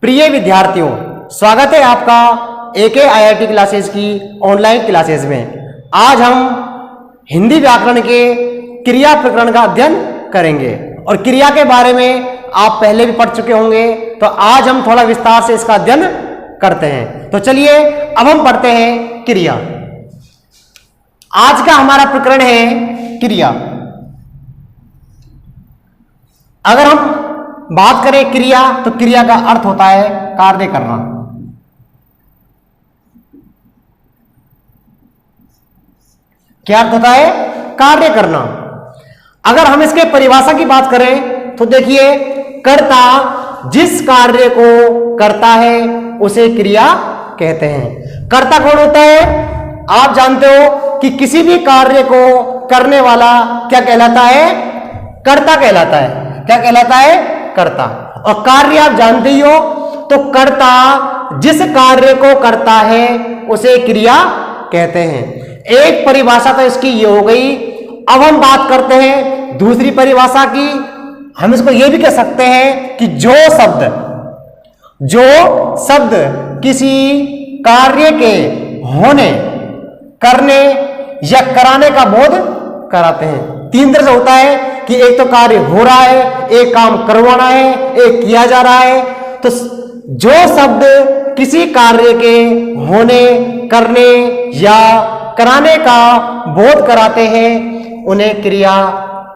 प्रिय विद्यार्थियों, स्वागत है आपका AKIIT क्लासेस की ऑनलाइन क्लासेस में। आज हम हिंदी व्याकरण के क्रिया प्रकरण का अध्ययन करेंगे और क्रिया के बारे में आप पहले भी पढ़ चुके होंगे, तो आज हम थोड़ा विस्तार से इसका अध्ययन करते हैं। तो चलिए अब हम पढ़ते हैं क्रिया। आज का हमारा प्रकरण है क्रिया। अगर हम बात करें क्रिया, तो क्रिया का अर्थ होता है कार्य करना। क्या अर्थ होता है? कार्य करना। अगर हम इसके परिभाषा की बात करें तो देखिए, कर्ता जिस कार्य को करता है उसे क्रिया कहते हैं। कर्ता कौन होता है? आप जानते हो कि किसी भी कार्य को करने वाला क्या कहलाता है? कर्ता कहलाता है। क्या कहलाता है? कर्ता। और कार्य आप जानते ही हो, तो कर्ता जिस कार्य को करता है उसे क्रिया कहते हैं। एक परिभाषा तो इसकी ये हो गई। अब हम बात करते हैं दूसरी परिभाषा की। हम इसको ये भी कह सकते हैं कि जो शब्द किसी कार्य के होने, करने या कराने का बोध कराते हैं। तीन तरह से होता है कि एक तो कार्य हो रहा है, एक काम करवाना है, एक किया जा रहा है। तो जो शब्द किसी कार्य के होने, करने या कराने का बोध कराते हैं उन्हें क्रिया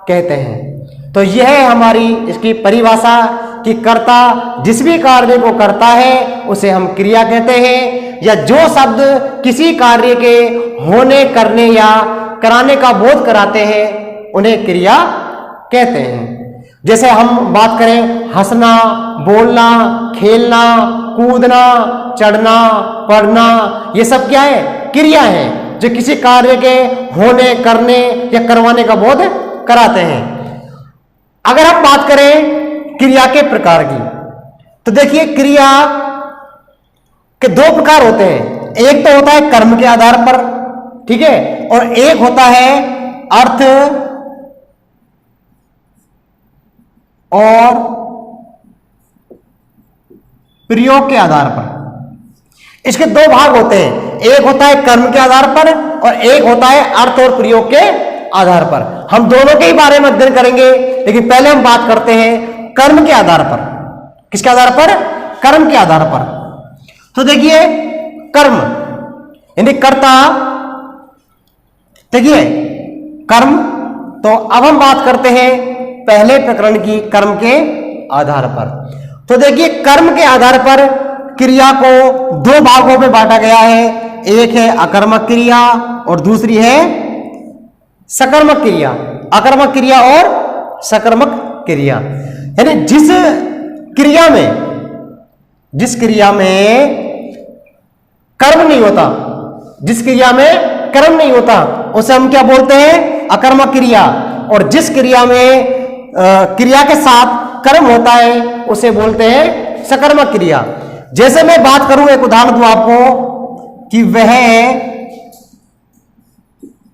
कहते हैं। तो यह है हमारी इसकी परिभाषा कि कर्ता जिस भी कार्य को करता है उसे हम क्रिया कहते हैं, या जो शब्द किसी कार्य के होने, करने या कराने का बोध कराते हैं उन्हें क्रिया कहते हैं। जैसे हम बात करें हंसना, बोलना, खेलना, कूदना, चढ़ना, पढ़ना, ये सब क्या है? क्रिया है जो किसी कार्य के होने, करने या करवाने का बोध कराते हैं। अगर हम बात करें क्रिया के प्रकार की, तो देखिए क्रिया के दो प्रकार होते हैं। एक तो होता है कर्म के आधार पर, ठीक है, और एक होता है अर्थ और प्रयोग के आधार पर। इसके दो भाग होते हैं, एक होता है कर्म के आधार पर और एक होता है अर्थ और प्रयोग के आधार पर। हम दोनों के ही बारे में अध्ययन करेंगे, लेकिन पहले हम बात करते हैं कर्म के आधार पर। किसके आधार पर? कर्म के आधार पर। तो देखिए कर्म यानी कर्ता, देखिए कर्म। तो अब हम बात करते हैं पहले प्रकरण की, कर्म के आधार पर। तो देखिए कर्म के आधार पर क्रिया को दो भागों में बांटा गया है। एक है अकर्मक क्रिया और दूसरी है सकर्मक क्रिया। अकर्मक क्रिया और सकर्मक क्रिया यानी जिस क्रिया में कर्म नहीं होता, जिस क्रिया में कर्म नहीं होता उसे हम क्या बोलते हैं? अकर्मक क्रिया। और जिस क्रिया में क्रिया के साथ कर्म होता है उसे बोलते हैं सकर्मक क्रिया। जैसे मैं बात करूं, एक उदाहरण दूं आपको कि वह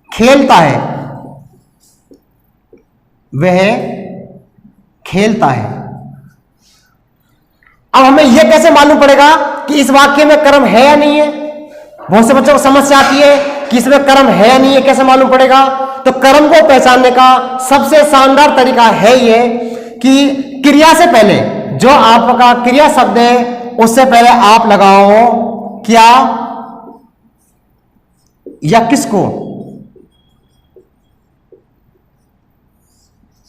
खेलता है, वह खेलता है। अब हमें यह कैसे मालूम पड़ेगा कि इस वाक्य में कर्म है या नहीं है? बहुत से बच्चों को समस्या आती है कि इसमें कर्म है या नहीं है, कैसे मालूम पड़ेगा? तो कर्म को पहचानने का सबसे शानदार तरीका है यह कि क्रिया से पहले जो आपका क्रिया शब्द है उससे पहले आप लगाओ क्या या किसको।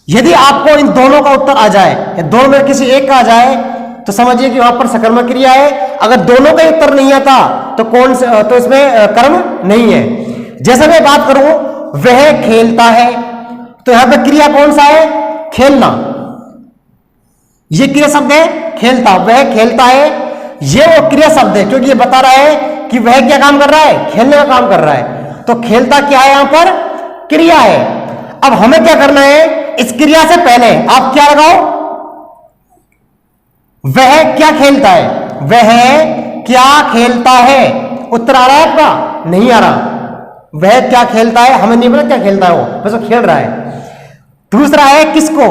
यदि आपको इन दोनों का उत्तर आ जाए या दोनों में किसी एक का आ जाए तो समझिए कि वहां पर सकर्मक क्रिया है। अगर दोनों का उत्तर नहीं आता तो तो इसमें कर्म नहीं है। जैसे मैं बात करूं वह खेलता है, तो यहां पर क्रिया कौन सा है? खेलना। यह क्रिया शब्द है खेलता। वह खेलता है, यह वो क्रिया शब्द है क्योंकि यह बता रहा है कि वह क्या काम कर रहा है? खेलने का काम कर रहा है। तो खेलता क्या है? यहां पर क्रिया है। अब हमें क्या करना है? इस क्रिया से पहले आप क्या लगाओ? वह क्या खेलता है? वह क्या खेलता है? उत्तर आ रहा है आपका? नहीं आ रहा। वह क्या खेलता है, हमें नहीं पता क्या खेलता है, वो बस वो खेल रहा है। दूसरा है किसको?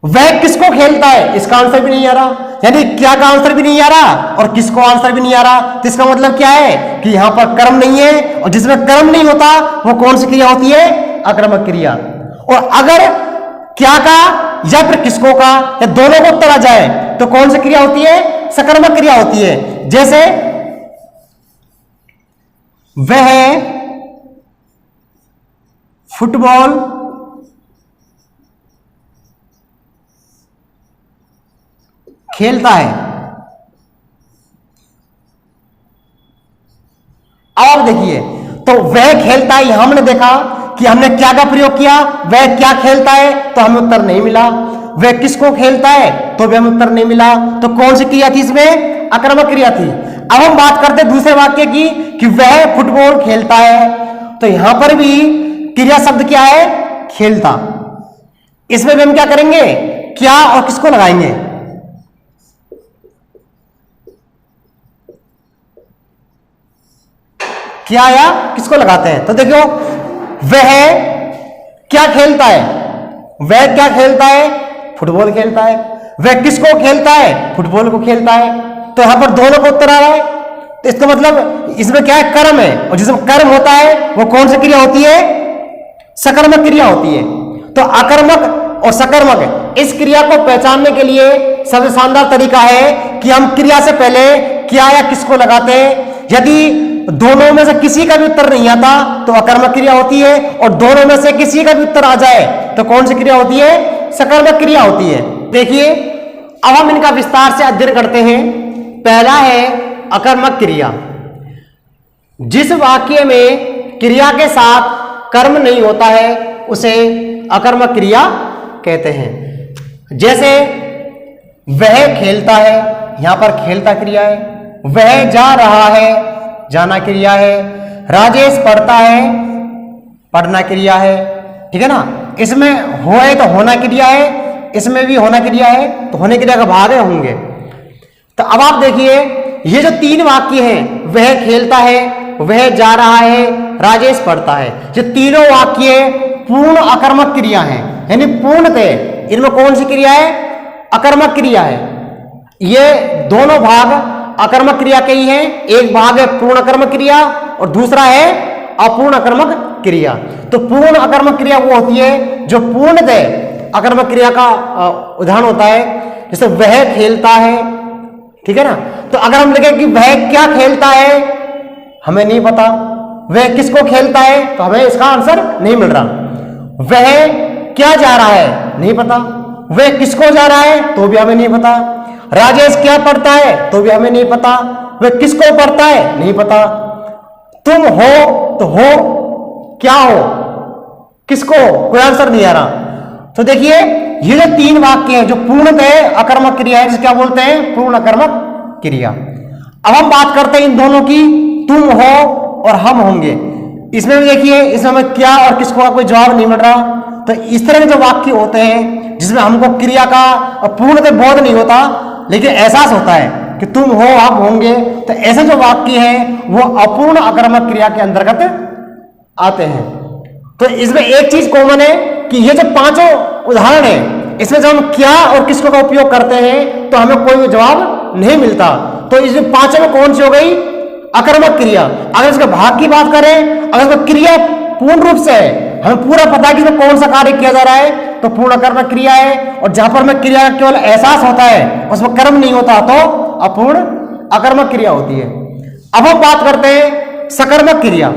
वह किसको खेलता है? इसका आंसर भी नहीं आ रहा। यानी क्या का आंसर भी नहीं आ रहा और किसको आंसर भी नहीं आ रहा। तो इसका मतलब क्या है कि यहां पर कर्म नहीं है, और जिसमें कर्म नहीं होता वो कौन सी क्रिया होती है, आक्रामक क्रिया। और अगर क्या का या फिर किसको का या दोनों को उत्तर आ जाए तो कौन सी क्रिया होती है, सकर्मक क्रिया होती है। जैसे वह फुटबॉल खेलता है। अब आप देखिए, तो वह खेलता है, हमने देखा कि हमने क्या का प्रयोग किया, वह क्या खेलता है तो हमें उत्तर नहीं मिला। वह किसको खेलता है तो भी हमें उत्तर नहीं मिला। तो कौन सी क्रिया थी इसमें, आक्रामक क्रिया थी। अब हम बात करते हैं दूसरे वाक्य की कि वह फुटबॉल खेलता है। तो यहां पर भी क्रिया शब्द क्या है, खेलता। इसमें भी हम क्या करेंगे, क्या और किसको लगाएंगे, क्या या किसको लगाते हैं। तो देखो, वह क्या खेलता है, वह क्या खेलता है, फुटबॉल खेलता है। वह किसको खेलता है, फुटबॉल को खेलता है। तो यहां पर दोनों को उत्तर आ रहा है। तो इसका मतलब इसमें क्या है, कर्म है, और जिसमें कर्म होता है वो कौन सी क्रिया होती है, सकर्मक क्रिया होती है। तो आकर्मक और सकर्मक इस क्रिया को पहचानने के लिए सबसे शानदार तरीका है कि हम क्रिया से पहले क्या या किसको लगाते हैं। यदि दोनों में से किसी का भी उत्तर नहीं आता तो अकर्मक क्रिया होती है, और दोनों में से किसी का भी उत्तर आ जाए तो कौन सी क्रिया होती है, सकर्मक क्रिया होती है। देखिए, अब हम इनका विस्तार से अध्ययन करते हैं। पहला है अकर्मक क्रिया। जिस वाक्य में क्रिया के साथ कर्म नहीं होता है उसे अकर्मक क्रिया कहते हैं। जैसे वह खेलता है, यहां पर खेलता क्रिया है। वह जा रहा है, जाना क्रिया है। राजेश पढ़ता है, पढ़ना क्रिया है। ठीक है ना। इसमें हो है तो होना क्रिया है, इसमें भी होना क्रिया है, तो होने क्रिया का भाग है होंगे। तो अब आप देखिए, ये जो तीन वाक्य हैं, वह खेलता है, वह जा रहा है, राजेश पढ़ता है, ये तीनों वाक्य पूर्ण अकर्मक क्रिया हैं। यानी पूर्णतः इनमें कौन सी क्रिया है, अकर्मक क्रिया है। ये दोनों भाग अकर्मक क्रिया के ही हैं। एक भाग है पूर्ण अकर्मक क्रिया और दूसरा है अपूर्ण अकर्मक क्रिया। तो पूर्ण अकर्मक क्रिया वो होती है जो पूर्णतः अकर्मक क्रिया का उदाहरण होता है। जैसे वह खेलता है, ठीक है ना। तो अगर हम लिखें कि वह क्या खेलता है, हमें नहीं पता। वह किसको खेलता है तो हमें इसका आंसर नहीं मिल रहा। वह क्या जा रहा है, नहीं पता। वह किसको जा रहा है तो भी हमें नहीं पता। राजेश क्या पढ़ता है तो भी हमें नहीं पता। वह किसको पढ़ता है, नहीं पता। तुम हो तो हो, क्या हो, किसको, कोई आंसर नहीं आ रहा। तो देखिए, ये जो तीन वाक्य हैं जो पूर्णतः अकर्मक क्रिया है, जिसे क्या बोलते हैं, पूर्ण अकर्मक क्रिया। अब हम बात करते हैं इन दोनों की, तुम हो और हम होंगे। इसमें भी देखिए, इसमें हमें क्या और किसको का कोई जवाब नहीं मिल रहा। तो इस तरह के जो वाक्य होते हैं जिसमें हमको क्रिया का पूर्णतः बोध नहीं होता लेकिन एहसास होता है कि तुम हो, हम होंगे, तो ऐसे जो वाक्य हैं वो अपूर्ण अकर्मक क्रिया के अंतर्गत आते हैं। तो इसमें एक चीज कॉमन है कि ये जो पांचों उदाहरण है, इसमें जब हम क्या और किसको का उपयोग करते हैं तो हमें कोई जवाब नहीं मिलता। तो इसमें पांचों में कौन सी हो गई, अकर्मक क्रिया। अगर इसके भाग की बात करें, अगर इसका क्रिया पूर्ण रूप से है, हमें पूरा पता है कि इसमें कौन सा कार्य किया जा रहा है, तो पूर्ण अकर्मक क्रिया है। और जहां पर हमें क्रिया का केवल एहसास होता है, उसमें कर्म नहीं होता, तो अपूर्ण अकर्मक क्रिया होती है। अब हम बात करते हैं सकर्मक क्रिया।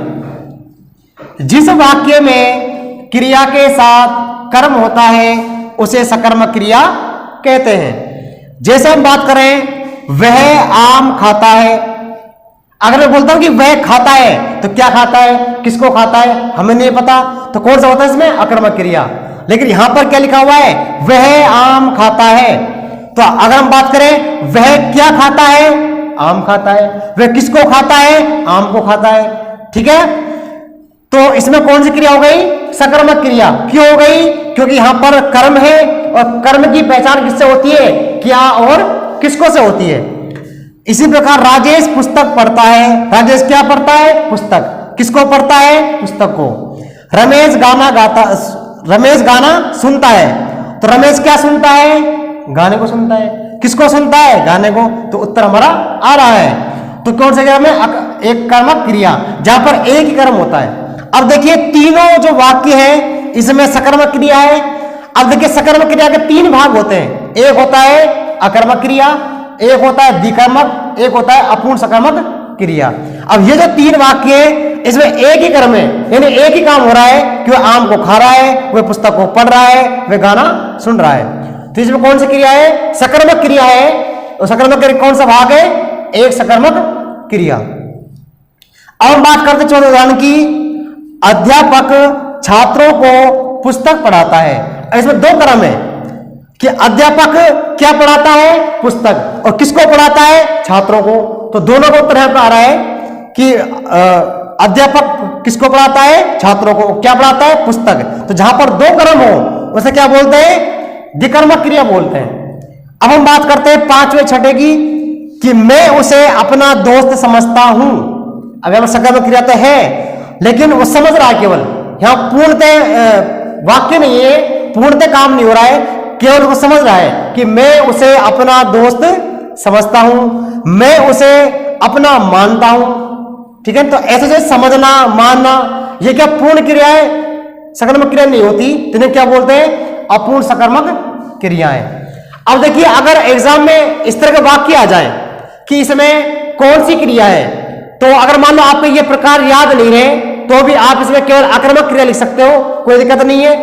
जिस वाक्य में क्रिया के साथ कर्म होता है उसे सकर्मक क्रिया कहते हैं। जैसे हम बात करें, वह आम खाता है। अगर मैं बोलता हूं कि वह खाता है, तो क्या खाता है, किसको खाता है, हमें नहीं पता, तो कौन सा होता है इसमें, अकर्मक क्रिया। लेकिन यहां पर क्या लिखा हुआ है, वह आम खाता है। तो अगर हम बात करें, वह क्या खाता है, आम खाता है। वह किसको खाता है, आम को खाता है। ठीक है। तो इसमें कौन सी क्रिया हो गई, सकर्मक क्रिया। क्यों हो गई, क्योंकि यहां पर कर्म है और कर्म की पहचान किससे होती है, क्या और किसको से होती है। इसी प्रकार राजेश पुस्तक पढ़ता है। राजेश क्या पढ़ता है, पुस्तक। किसको पढ़ता है, पुस्तक को। रमेश गाना सुनता है। तो रमेश क्या सुनता है, गाने को सुनता है। किसको सुनता है? गाने को। तो उत्तर हमारा आ रहा है। तो कौन से क्रिया में? एक कर्मक क्रिया, जहां पर एक ही कर्म होता है। अब देखिए तीनों जो वाक्य है इसमें सकर्मक क्रिया है। अब देखिए सकर्मक क्रिया के तीन भाग होते हैं, एक होता है अकर्मक क्रिया, एक होता है द्विकर्मक, एक होता है अपूर्ण सकर्मक क्रिया। अब ये जो तीन वाक्य है इसमें एक ही कर्म है, यानी एक ही काम हो रहा है कि वह आम को खा रहा है, वह पुस्तक को पढ़ रहा है, वह गाना सुन रहा है। तो इसमें कौन सी क्रिया है? सकर्मक क्रिया है। और सकर्मक क्रिया कौन सा भाग है? एक सकर्मक क्रिया। अब हम बात करते चौथे उदाहरण की। अध्यापक छात्रों को पुस्तक पढ़ाता है। इसमें दो क्रम है कि अध्यापक क्या पढ़ाता है? पुस्तक। और किसको पढ़ाता है? छात्रों को। तो दोनों को उत्तर यहां पर आ रहा है कि अध्यापक किसको पढ़ाता है? छात्रों को। क्या पढ़ाता है? पुस्तक। तो जहां पर दो क्रम हो उसे क्या बोलते हैं? द्विकर्मक क्रिया बोलते हैं। अब हम बात करते हैं पांचवें छठे की कि मैं उसे अपना दोस्त समझता हूं। अब यहां सकर्मक क्रिया तो है लेकिन वो समझ रहा है केवल, यहां पूर्णतः वाक्य नहीं है, पूर्णतः काम नहीं हो रहा है, केवल वो समझ रहा है कि मैं उसे अपना दोस्त समझता हूं, मैं उसे अपना मानता हूं। ठीक है, तो ऐसे से समझना मानना ये क्या पूर्ण क्रिया है? सकर्मक क्रिया नहीं होती, जिन्हें क्या बोलते हैं? अपूर्ण सकर्मक क्रियाएं। अब देखिए अगर एग्जाम में इस तरह के वाक्य आ जाए कि इसमें कौन सी क्रिया है, तो अगर मान लो आपको ये प्रकार याद नहीं रहे तो भी आप इसमें केवल आक्रामक क्रिया लिख सकते हो, कोई दिक्कत नहीं है।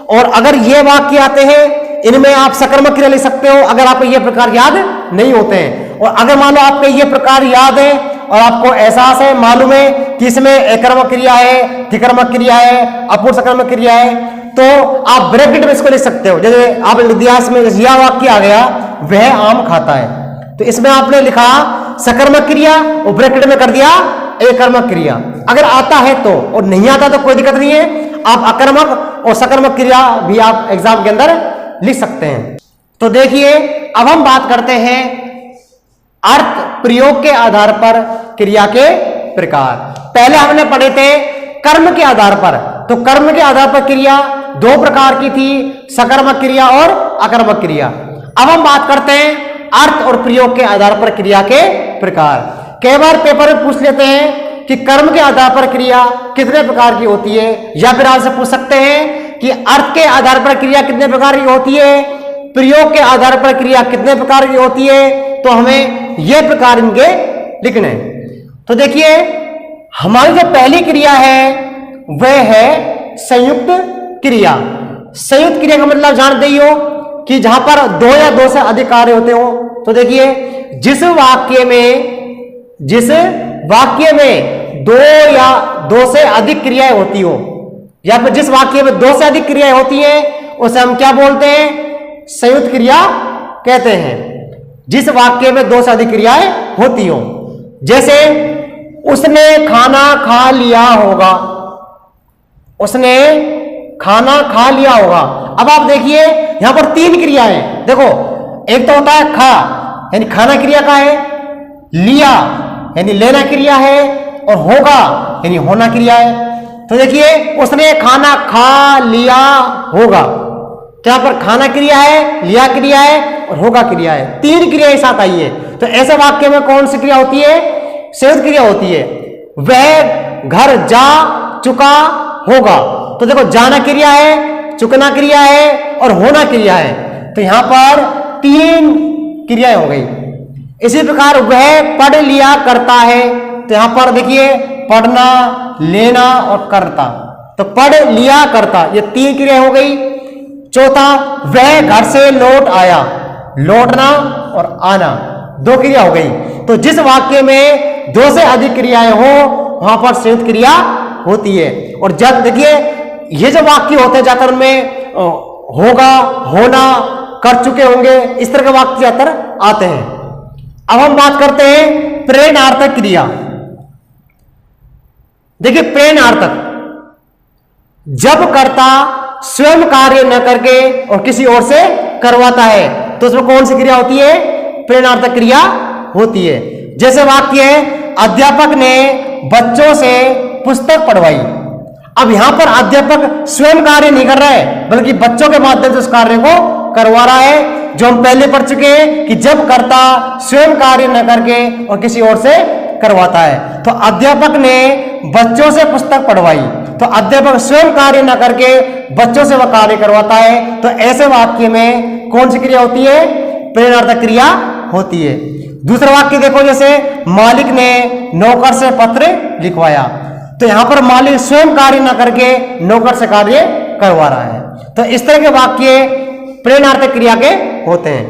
और अगर ये वाक्य आते हैं इनमें आप सकर्मक क्रिया लिख सकते हो अगर आपको ये प्रकार याद नहीं होते हैं। और अगर मान लो आपको ये प्रकार याद है और आपको एहसास है, मालूम है कि इसमें एकर्मक क्रिया है, द्विकर्मक क्रिया है, अपूर्ण सकर्मक क्रिया है, तो आप ब्रैकेट में इसको लिख सकते हो। जैसे आप इतिहास में यह वाक्य आ गया, वह आम खाता है, तो इसमें आपने लिखा सकर्मक क्रिया और ब्रैकेट में कर दिया एकर्मक क्रिया। अगर आता है तो, और नहीं आता तो कोई दिक्कत नहीं है, आप अकर्मक और सकर्मक क्रिया भी आप एग्जाम के अंदर लिख सकते हैं। तो देखिए अब हम बात करते हैं अर्थ प्रयोग के आधार पर क्रिया के प्रकार। पहले हमने पढ़े थे कर्म के आधार पर, तो कर्म के आधार पर क्रिया दो प्रकार की थी, सकर्मक क्रिया और अकर्मक क्रिया। अब हम बात करते हैं अर्थ और प्रयोग के आधार पर क्रिया के प्रकार। कई बार पेपर में पूछ लेते हैं कि कर्म के आधार पर क्रिया कितने प्रकार की होती है, या फिर आपसे पूछ सकते हैं कि अर्थ के आधार पर क्रिया कितने प्रकार की होती है, प्रयोग के आधार पर क्रिया कितने प्रकार की होती है, तो हमें यह प्रकार इनके लिखने। तो देखिए हमारी जो पहली क्रिया है वह है संयुक्त क्रिया। संयुक्त क्रिया का मतलब जानते ही हो कि जहां पर दो या दो से अधिक कार्य होते हो। तो देखिए जिस वाक्य में दो या दो से अधिक क्रियाएं होती हो, या फिर जिस वाक्य में दो से अधिक क्रियाएं होती हैं उसे हम क्या बोलते हैं? संयुक्त क्रिया कहते हैं। जिस वाक्य में दो से अधिक क्रियाएं होती हो, जैसे उसने खाना खा लिया होगा, उसने खाना खा लिया होगा। अब आप देखिए यहां पर तीन क्रियाएं, देखो एक तो होता है खा यानी खाना क्रिया का है, लिया यानी लेना क्रिया है, और होगा यानी होना क्रिया है। तो देखिए उसने खाना खा लिया होगा, तो यहां पर खाना क्रिया है, लिया क्रिया है और होगा क्रिया है, तीन क्रिया एक साथ आई है। तो ऐसे वाक्य में कौन सी क्रिया होती है? संयुक्त क्रिया होती है। वह घर जा चुका होगा, तो देखो जाना क्रिया है, चुकना क्रिया है और होना क्रिया है, तो यहां पर तीन क्रियाएं हो गई। इसी प्रकार वह पढ़ लिया करता है, तो यहां पर देखिए पढ़ना, लेना और करता, तो पढ़ लिया करता, ये तीन क्रिया हो गई। चौथा वह घर से लौट आया, लौटना और आना दो क्रिया हो गई। तो जिस वाक्य में दो से अधिक क्रियाएं हो वहां पर संयुक्त क्रिया होती है। और जब देखिए ये जो वाक्य होते हैं ज्यादातर में होगा, होना, कर चुके होंगे, इस तरह के वाक्य ज्यादातर आते हैं। अब हम बात करते हैं प्रेरणार्थक क्रिया। देखिए प्रेरणार्थक, जब कर्ता स्वयं कार्य न करके और किसी और से करवाता है तो उसमें कौन सी क्रिया होती है? प्रेरणार्थक क्रिया होती है। जैसे वाक्य है अध्यापक ने बच्चों से पुस्तक पढ़वाई। अब यहां पर अध्यापक स्वयं कार्य नहीं कर रहा है बल्कि बच्चों के माध्यम से उस कार्य को करवा रहा है, जो हम पहले पढ़ चुके हैं कि जब कर्ता स्वयं कार्य न करके और किसी और से करवाता है। तो अध्यापक ने बच्चों से पुस्तक पढ़वाई, तो अध्यापक स्वयं कार्य न करके बच्चों से वह कार्य करवाता है। तो ऐसे वाक्य में कौन सी क्रिया होती है? प्रेरणार्थक क्रिया होती है। दूसरा वाक्य देखो, जैसे मालिक ने नौकर से पत्र लिखवाया, तो यहां पर मालिक स्वयं कार्य न करके नौकर से कार्य करवा रहा है। तो इस तरह के वाक्य प्रेरणार्थक क्रिया के होते हैं।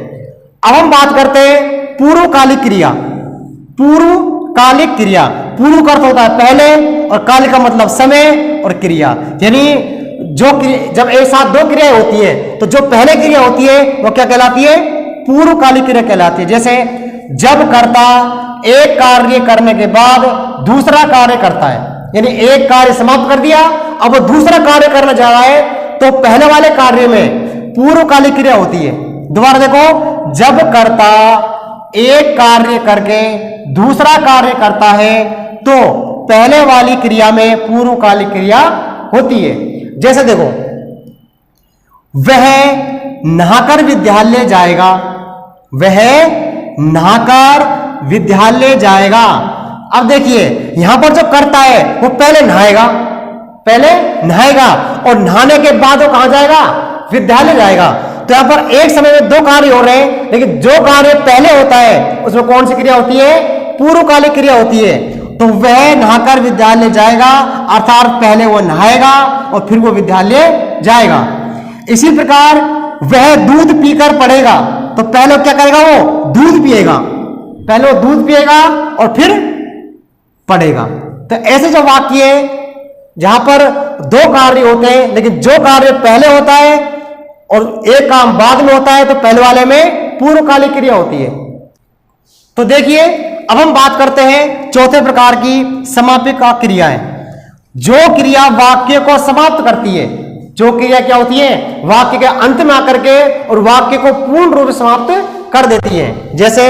अब हम बात करते हैं पूर्वकालिक क्रिया। पूर्वकालिक क्रिया, पूर्व का अर्थ होता है पहले और कालिक का मतलब समय और क्रिया, यानी जब एक साथ दो क्रियाएं होती है तो जो पहले क्रिया होती है वो क्या कहलाती है? पूर्वकालिक क्रिया कहलाती है। जैसे जब कर्ता एक कार्य करने के बाद दूसरा कार्य करता है, यानी एक कार्य समाप्त कर दिया, अब वो दूसरा कार्य करना जा रहा है, तो पहले वाले कार्य में पूर्वकालिक क्रिया होती है। दोबारा देखो, जब कर्ता एक कार्य करके दूसरा कार्य करता है तो पहले वाली क्रिया में पूर्वकालिक क्रिया होती है। जैसे देखो, वह नहाकर विद्यालय जाएगा, वह नहाकर विद्यालय जाएगा। अब देखिए यहां पर जो कर्ता है वो पहले नहाएगा और नहाने के बाद वो कहां जाएगा? विद्यालय जाएगा। तो यहां पर एक समय में दो कार्य हो रहे हैं, लेकिन जो कार्य पहले होता है उसमें कौन सी क्रिया होती है? पूर्वकालिक क्रिया होती है। तो वह नहाकर विद्यालय जाएगा, अर्थात पहले वो नहाएगा और फिर वो विद्यालय जाएगा। इसी प्रकार वह दूध पीकर पढ़ेगा, तो पहले क्या करेगा? वो दूध पिएगा, पहले वो दूध पिएगा और फिर पढ़ेगा। तो ऐसे जो वाक्य है जहां पर दो कार्य होते हैं, लेकिन जो कार्य पहले होता है और एक काम बाद में होता है, तो पहले वाले में पूर्वकालिक क्रिया होती है। तो देखिए अब हम बात करते हैं चौथे प्रकार की समापिका क्रियाएं। जो क्रिया वाक्य को समाप्त करती है, जो क्रिया क्या होती है? वाक्य के अंत में आकर के और वाक्य को पूर्ण रूप से समाप्त कर देती है। जैसे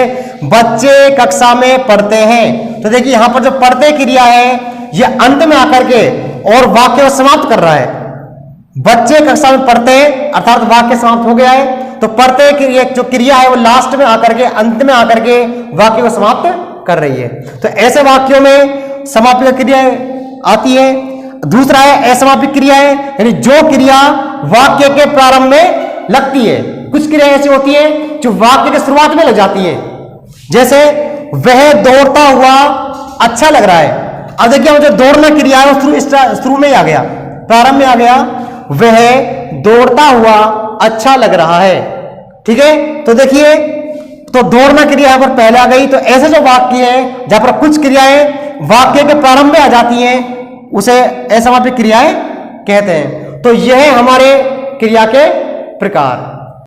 बच्चे कक्षा में पढ़ते हैं, तो देखिए यहां पर जो पढ़ते क्रिया है ये अंत में आकर के और वाक्य को समाप्त कर रहा है। बच्चे कक्षा में पढ़ते हैं अर्थात वाक्य समाप्त हो गया है, तो पढ़ते की जो क्रिया है वो लास्ट में आकर के, अंत में आकर के वाक्य को समाप्त कर रही है। तो ऐसे वाक्यों में समापिका क्रिया आती है। दूसरा है असमापिक क्रिया है, यानी जो क्रिया वाक्य के प्रारंभ में लगती है। कुछ क्रिया ऐसी होती है जो वाक्य के शुरुआत में लग जाती है। जैसे वह दौड़ता हुआ अच्छा लग रहा है। अब देखिए जो दौड़ना क्रिया है वो शुरू में आ गया, प्रारंभ में आ गया। वह दौड़ता हुआ अच्छा लग रहा है, ठीक है। तो देखिए तो दौड़ना क्रिया यहां पर पहले आ गई। तो ऐसे जो वाक्य है जहां पर कुछ क्रियाएं वाक्य के प्रारंभ में आ जाती हैं उसे असमापिक क्रियाएं कहते हैं। तो यह है हमारे क्रिया के प्रकार।